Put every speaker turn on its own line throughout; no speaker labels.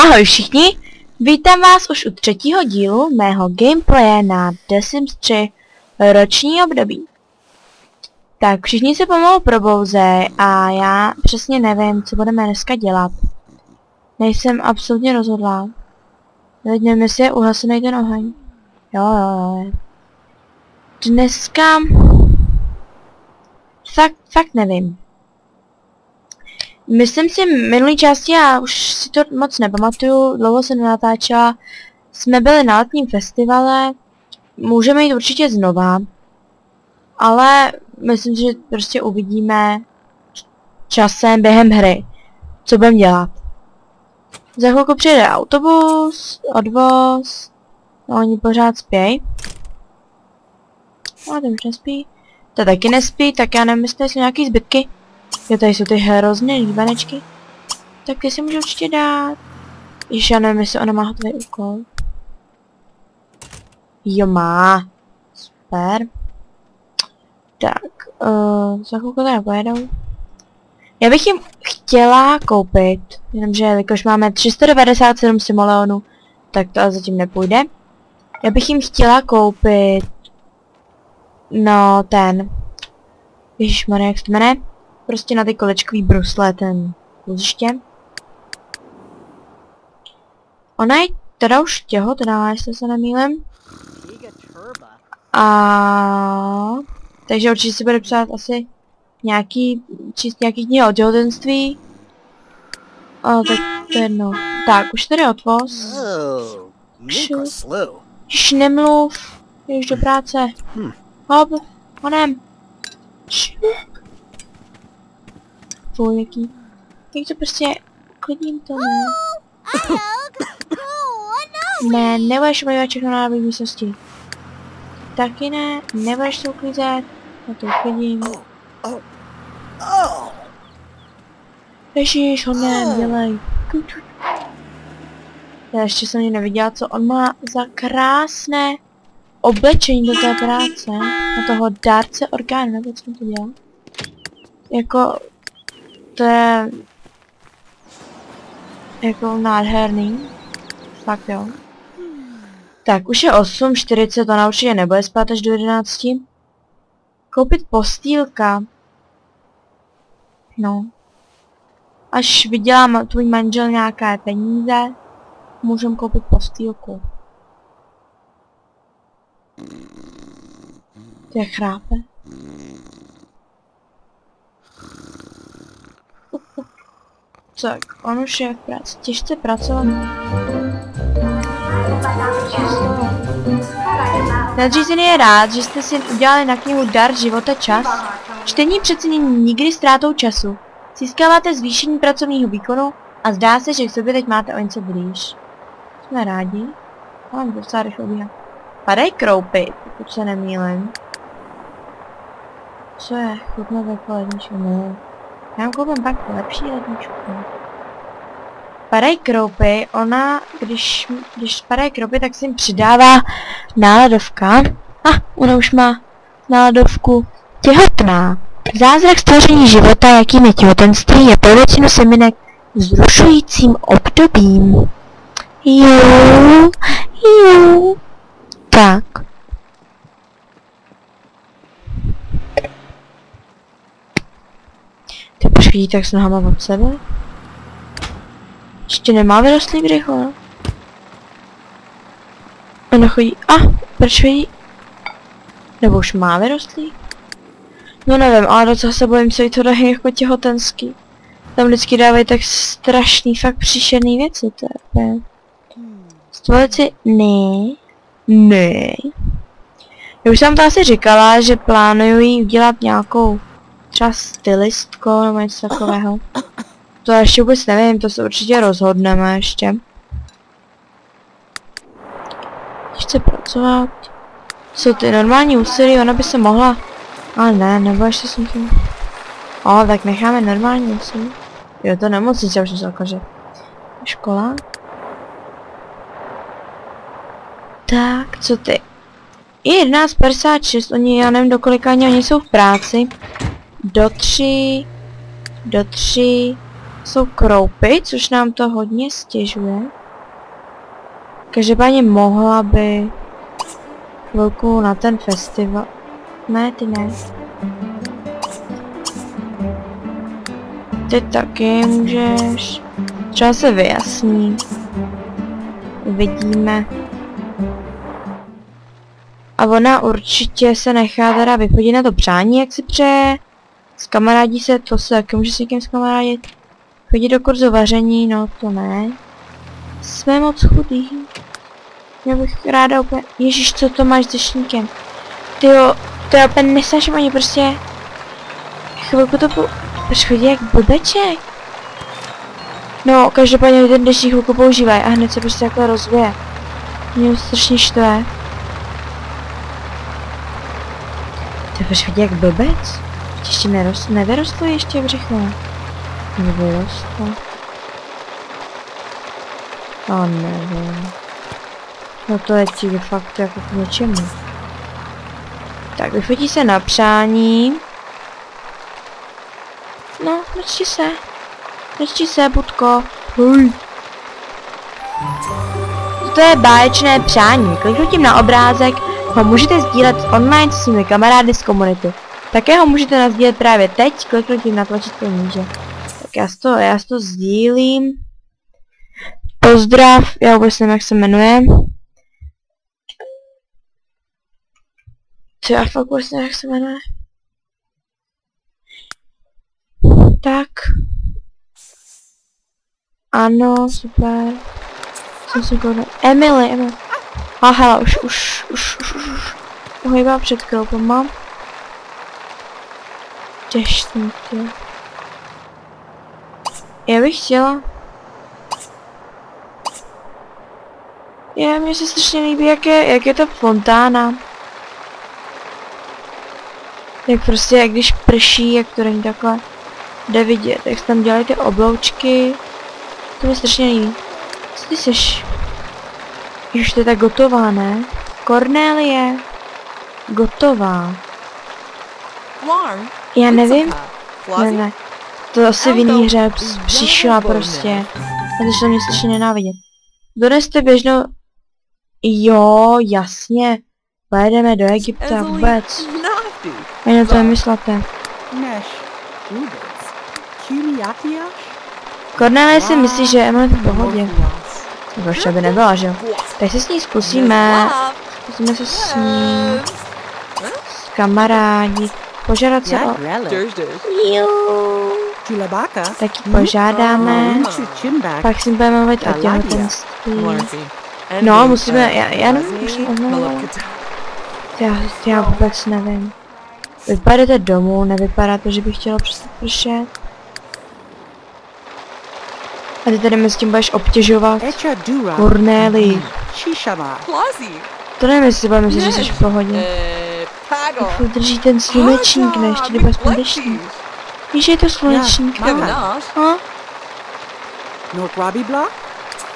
Ahoj všichni, vítám vás už u třetího dílu mého gameplaye na The Sims 3 roční období. Tak všichni se pomalu probouzej a já přesně nevím, co budeme dneska dělat. Nejsem absolutně rozhodlá. Teď nevím, jestli je uhasený ten oheň. Jo. Dneska... Fakt nevím. Myslím si, minulý části, já už si to moc nepamatuju, dlouho jsem nenatáčela, jsme byli na letním festivale, můžeme jít určitě znova, ale myslím, že prostě uvidíme časem během hry, co budeme dělat. Za chvilku přijede autobus, odvoz, no oni pořád spějí. A ten už nespí. To taky nespí, tak já nevím, jestli jsou nějaký zbytky. Jo, tady jsou ty hrozné líbanečky. Tak ty si můžu určitě dát. Ještě já nevím, jestli ona má hotový úkol. Jo, má. Super. Tak, za chvilku tady pojedou. Já bych jim chtěla koupit, jenomže jakož máme 397 simoleonů, tak to zatím nepůjde. Já bych jim chtěla koupit, no ten, ježišmarja, jak se to jmenuje? Prostě na ty kolečkový brusle, ten kluziště. Ona je teda už těhotná, jestli se nemýlím. A takže určitě si bude psát asi nějaký knihy o těhotenství. Tak to je jedno. Tak, už tady odvoz. Již nemluv, jdeš do práce. Hop, honem. Fuj, jak to prostě klidím to, ne? Ne, nebudeš objevat všechno na nových místnosti. Taky ne, nebudeš to uklízet, já to uklidím. Ježiš, honem, dělej. Já ještě jsem ani neviděla, co on má za krásné oblečení do té práce. Na toho dárce orgánu, nebo co to dělá. Jako... To je... jako nádherný. Fakt jo. Tak, už je 8:40, ona určitě nebude spát až do 11. Koupit postýlka. No. Až vydělám tvůj manžel nějaké peníze, můžem koupit postýlku. To je chrápe. Tak, on už je v práci. Těžce pracovat. Nadřízený je rád, že jste si udělali na knihu Dar života čas. Čtení přeci není nikdy ztrátou času. Získáváte zvýšení pracovního výkonu a zdá se, že k sobě teď máte o něco blíž. Jsme rádi. Mám docela rychle ubíhá. Padej kroupy, pokud se nemýlím. Co je? Chutno jako ledničku, ne. Já vám koupím pak lepší ledničku. Padaj kroupy, ona, když padají kroupy, tak se jim přidává náladovka. Ona už má náladovku těhotná. Zázrak stvoření života, jakým je těhotenství, je pro většinu seminek vzrušujícím obdobím. Jo. Tak. Ty počkej, tak s nohama od sebe. Ještě nemá vyrostlý břicho. Ona chodí... proč chodí? Nebo už má vyrostlý? No nevím, ale docela se bojím, co jí to dají jako těhotenský. Tam vždycky dávají tak strašný, fakt příšerný věci, to je. Stvolici... Ne. Já už jsem to asi říkala, že plánuju jí udělat nějakou třeba stylistkou nebo něco takového. To ještě vůbec nevím, to se určitě rozhodneme ještě. Chce pracovat. Co ty normální úsilí, ona by se mohla... Ale ne, nebo ještě jsem tím... tak necháme normální úsilí. Jo, to nemocnice, už jsem že... Škola. Tak, co ty? Je 11:56, oni, já nevím do kolika oni jsou v práci. Do 3, jsou kroupy, což nám to hodně stěžuje. Každopádně mohla by chvilku na ten festival. Ne, ty ne. Ty taky můžeš. Třeba se vyjasní. Uvidíme. A ona určitě se nechá teda vychodit na to přání, jak si přeje. Skamarádí se, to se taky může s někým skamarádit. Chodit do kurzu vaření, no to ne. Jsme moc chudý. Já bych ráda úplně... Ježíš, co to máš s dešníkem? Tyjo, to já úplně nesnáším ani prostě... Chvilku to Proč chodí jak blbeček? No, každopádně ten dešník chvilku používají a hned se prostě takhle rozvíje. Mě strašně štve. To proč chodí jak blbec? Ještě nevyrostlo ještě břicho. Nevyrostlo. A nevím. No to je ti fakt jako k něčemu. Tak vyfotí se na přání. No, nečti se, Budko. Hej. To je báječné přání. Kliknutím na obrázek ho můžete sdílet online s svými kamarády z komunity. Také ho můžete nasdílet právě teď, kliknutím na tlačítko níže. Tak já to sdílím. Pozdrav, já vůbec nevím, jak se jmenuje. Co já fakt vůbec nevím, jak se jmenuje. Tak. Ano, super. Jsem si koukal. Emily. A hele, už. Uhejbá před kroupama. Těžníky. Já bych chtěla. Mně se strašně líbí, jak je to fontána. Jak prostě, jak když prší, jak to není takhle jde vidět, jak se tam dělají ty obloučky. To mi strašně líbí. Co ty seš? Už to je tak gotová, ne? Cornélie. Gotová. Já nevím. Ne. To asi v jiný hře přišla prostě. A začala mě strašně nenávidět. Doneste běžnou... Jo, jasně. Pojedeme do Egypta vůbec. Jenom to nemyslete. Cornélie si myslí, že Emily v pohodě. Nebo ještě by nebyla, že jo? Tak se s ní zkusíme. Zkusíme se s ní. S kamarádi. Požádat se o... Tak ji požádáme. Pak si budeme mluvit o těhotenství. No, musíme... Já nevím, už jsem omlouvala. Já vůbec nevím. Vypadáte domů, nevypadá to, že bych chtěla přestat pršet. A ty tady mezi tím budeš obtěžovat. Cornélie. To nevím, jestli budeme myslet, že jsi v pohodě. Drží ten slunečník, ne, ještě nebo aspoň dešník. Víš, že je to slunečník?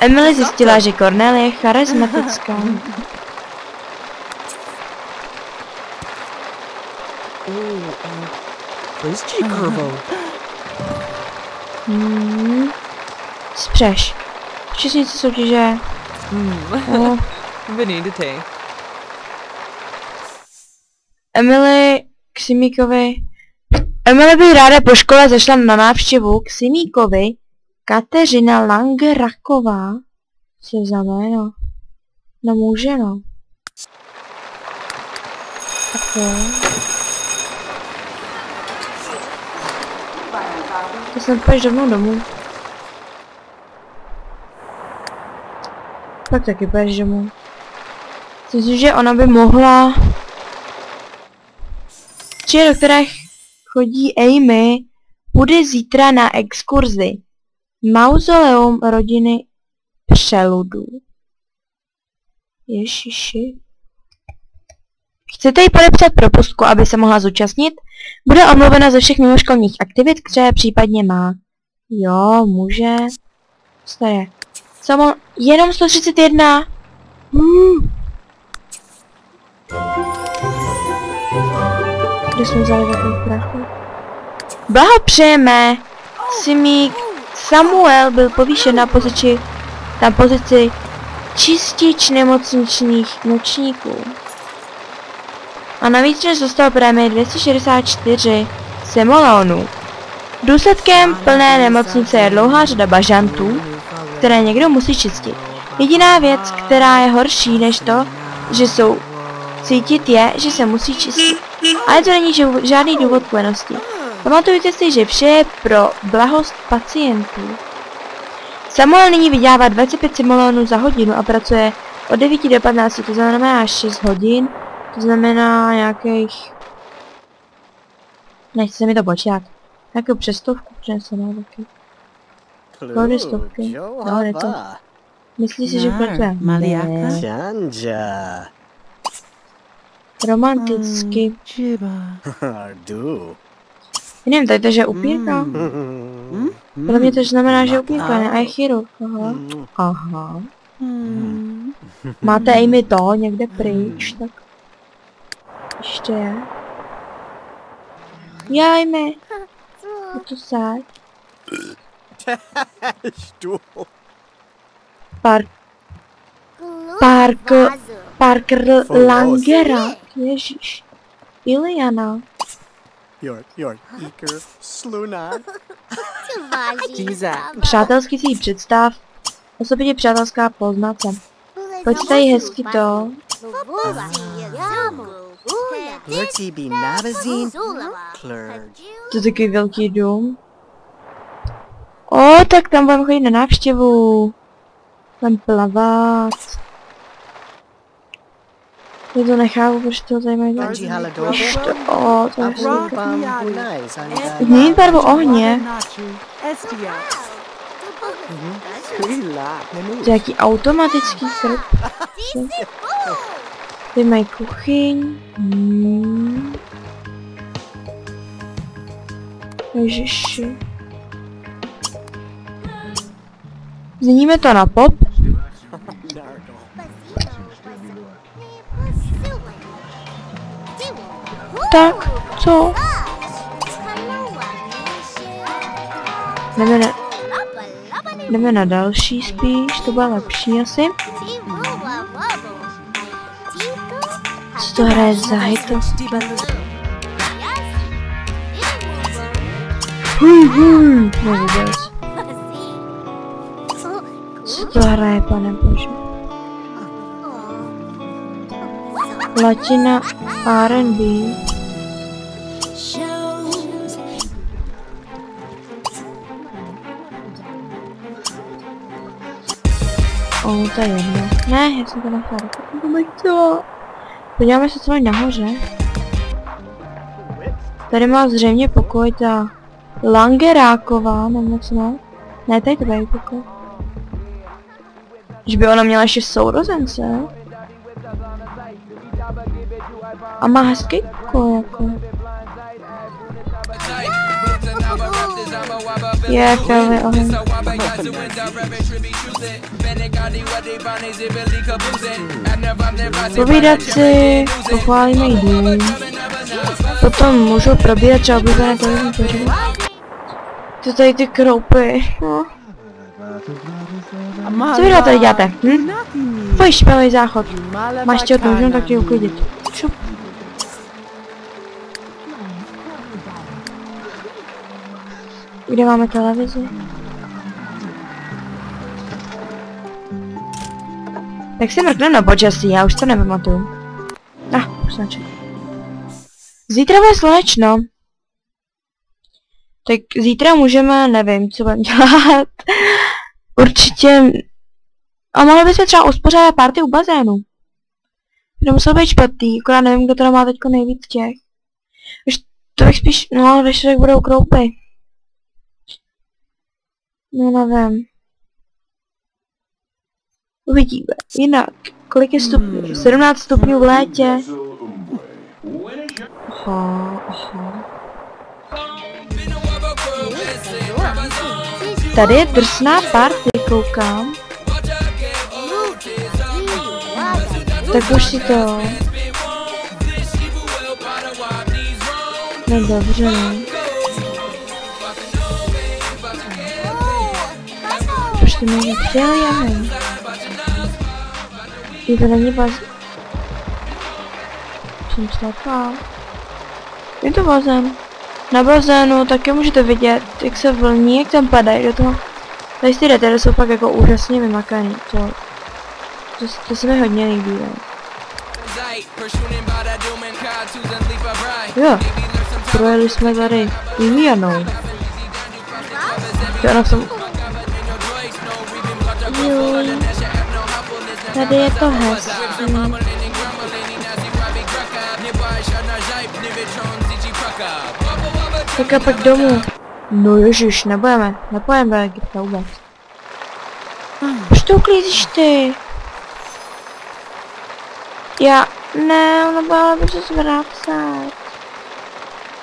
Emily zjistila, že Cornélie je charismatická. Spřeš. Všichni něco soutěže. Emily k Simíkovi. Emily by ráda po škole zašla na návštěvu k Simíkovi. Kateřina Langeraková. Co je za jméno? No může, no. Okay. To snad půjdeš rovnou domů. Pak taky půjdeš domů. Myslím, že ona by mohla... Či do které chodí Amy, bude zítra na exkurzi. Mauzoleum rodiny Přeludů. Ježiši. Chcete jí podepsat propustku, aby se mohla zúčastnit? Bude omluvena ze všech mimoškolních aktivit, které případně má. Jo, může. Staré. Jenom 131. Kde jsme vzali takový prachu? Blahopřejeme! Simík Samuel byl povýšen na pozici čistič nemocničních nočníků. A navíc dnes dostal prémii 264 simoleonů. Důsledkem plné nemocnice je dlouhá řada bažantů, které někdo musí čistit. Jediná věc, která je horší než to, že jsou cítit, je, že se musí čistit. Ale to není žádný důvod k lenosti. Pamatujte si, že vše je pro blahost pacientů. Samuel nyní vydělává 25 simoleonů za hodinu a pracuje od 9 do 15, to znamená 6 hodin, to znamená nějakých... Nechci se mi to počítat. Nějakou přestovku přinesenou taky. Kolik stovky? No, je to. Myslí si, že pracuje? Romanticky. Nevím, tady to, že je upírka. Podle mě to znamená, že je upírka, ne? A je chirurg. Aha. Aha. Máte i mi to někde pryč, tak... Ještě je. Jajme. Je to sáď. Parker Langera. Ježíš. Iliana. Přátelsky si ji představ. Osobitě přátelská poznace. Pojď tady hezky to. To je takový velký dům. O, tak tam budeme chodit na návštěvu. Tam plavat. Já to nechápu, proč to tady mají dělat. O, to je změnit barvu ohně. To je jaký automatický krb. Tady mají kuchyň. Ježiši. Změníme to na pop. Tak, co? Jdeme na další spíš, to bude lepší asi. Co to hraje za hito? No vůbec. Co to hraje, pane bože? Latina R&B. O, to je jedno. Ne, já jsem to nechala. Co? Podíváme se, co mají nahoře. Tady má zřejmě pokoj ta Langeráková, nebo co má? Ne, tady to bude pokoj. Že by ona měla ještě sourozence. A má hezký pokoj, jako. Je, filmy oheň. Povídat si, pochválíme jí dům. Potom můžu probírat třeba oblíbené televizní pořady. To tady ty kroupy, no. Co vy tady děláte, Pojď, špelej záchod. Máš tě otevřenou, tak tě uklidit. Šup. Kde máme televizi? Tak si mrknem na počasí, já už to nepamatuju. Už značek. Zítra bude slunečno. Tak zítra můžeme, nevím, co budeme dělat. Určitě... A mohli bychom třeba uspořádat party u bazénu. To muselo být špatný, akorát nevím, kdo teda má teďko nejvíc těch. Už to bych spíš, no, ve čtvrtek budou kroupy. No, nevím. Uvidíme. Jinak, kolik je stupňů? 17 stupňů v létě. Aha. Tady je drsná party, koukám. Tak už si to... No dobře, no. to není celý jamen. Je to není bazén. Jsem slepá. Je to bazén. Na bazénu taky můžete vidět, jak se vlní, jak tam padají do toho. Tady ty detaily jsou pak jako úžasně vymakaný. To se mi hodně líbí. Jo, projeli jsme tady Julianou. To ona v tom... Juj. Tady je to hezký. Tak a pak domů. No ježiš, nebudeme do Egypta vůbec. Proč to uklízíš ty? Ne, ona byla by se zvracet.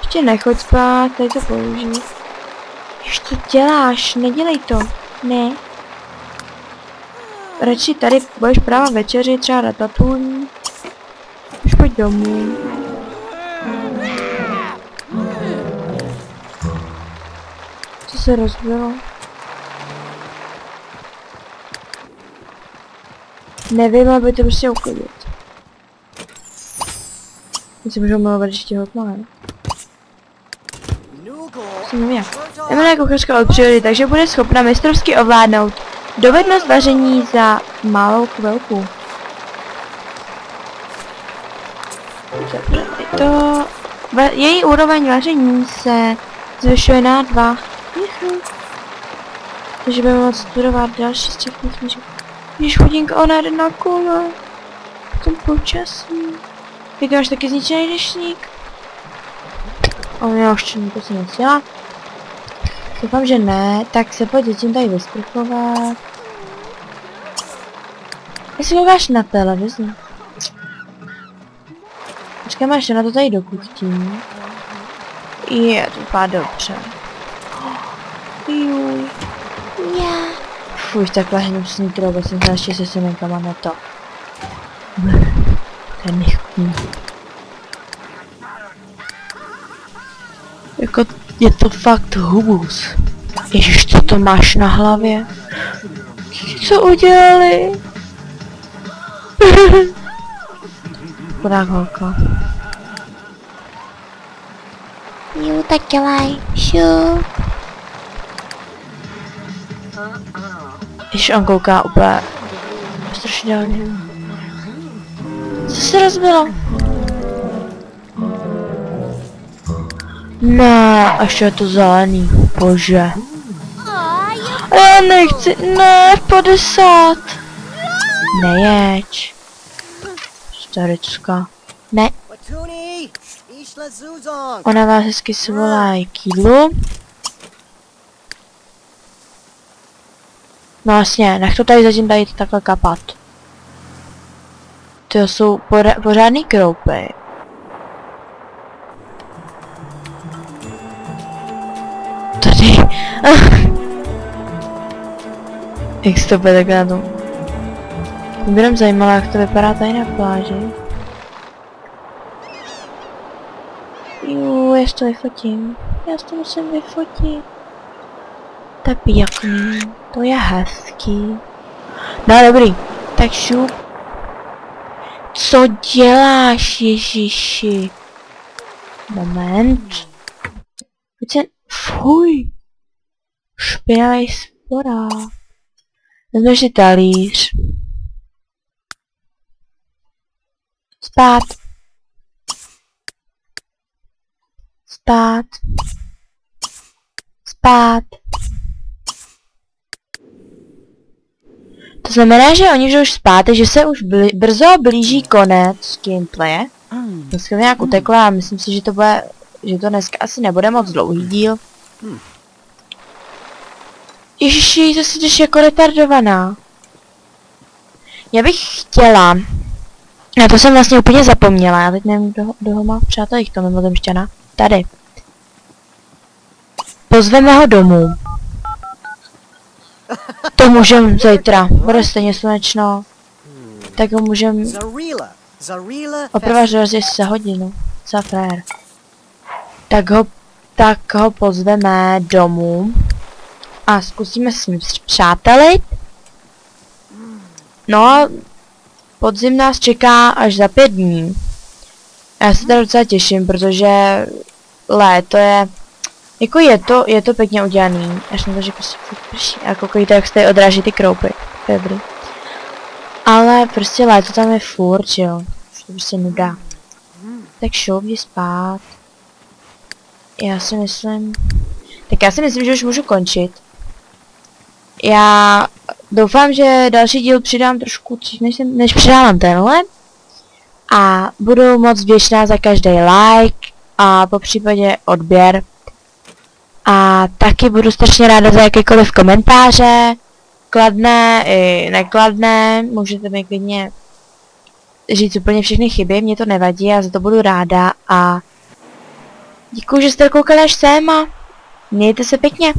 Ještě nechoď spát, tady to použij. Jež to děláš, nedělej to, ne. Radši tady budeš právě večeři, třeba ratatouille. Už pojď domů. Co se rozbilo? Nevím, aby to prostě uklidit. Myslím, že můžu ještě hotmané. Emila kuchařka od přírody, takže bude schopna mistrovsky ovládnout dovednost vaření za malou chvilku. Její úroveň vaření se zvyšuje na 2. Takže budeme moct studovat další z těch knížek. Když chudinka, ona jde na kole. V tom počasí. Ty máš taky zničený deštník? Já už to si nechtěla. Doufám, že ne, tak se pojď dětím tady vysprchovat. Jestli koukáš na televizi. Počkej, máš na to tady do kuchtí. Je, to vypadá dobře. Juj. Já. Fuj, takhle hnusný trouba jsem se ještě se semenkama na to. To je nechutný. Jako je to fakt humus. Ježiš, co to máš na hlavě? Co udělali? Chudák holka. Jo, tak dělaj. Šup. Ježiš, on kouká úplně strašidelně. Co se rozbilo? Ne, až je to zelený, bože. A já nechci, ne, 50. Nejeď. Starická. Ne. Ona vás hezky svolá kýdlu. No vlastně, nech to tady zatím tady takhle kapat. To jsou pořádný kroupy. Tady. Jak se to bude takhle na tom? Mě by nám zajímalo, jak to vypadá tady na pláži. Já si to vyfotím. Já si to musím vyfotit. To je pěkný. To je hezký. No dobrý. Tak šup. Co děláš, Ježiši? Moment. Fuj. Špinavý sporák. Vezmeš si talíř. Spát. Spát. Spát. To znamená, že oni už spát, že se už brzo blíží konec gameplaye. Dneska nějak utekla a myslím si, že to bude, že to dneska asi nebude moc dlouhý díl. Ježiši, to si jdeš jako retardovaná. Já bych chtěla, a to jsem vlastně úplně zapomněla, já teď nevím, kdo ho má v přátelích, to mimozemšťana. Tady. Pozveme ho domů. To můžem zítra, bude stejně slunečno. Tak ho můžem... Opravdu dorazí za hodinu. Za frér. Tak ho pozveme domů. A zkusíme s ním přátelit. No, podzim nás čeká až za 5 dní. Já se teda docela těším, protože léto je... Jako je to pěkně udělaný, až na to, že prostě prší. A koukejte, jak se tady odráží ty kroupy. To je dobrý. Ale prostě léto tam je furt, jo. Už to prostě nuda. Tak šoub, jdi spát. Já si myslím... Tak já si myslím, že už můžu končit. Já doufám, že další díl přidám trošku dřív, než přidávám tenhle. A budu moc vděčná za každý like a popřípadě odběr. A taky budu strašně ráda za jakékoliv komentáře, kladné i nekladné, můžete mi klidně říct úplně všechny chyby, mě to nevadí, já za to budu ráda a děkuji, že jste koukali až sem a mějte se pěkně.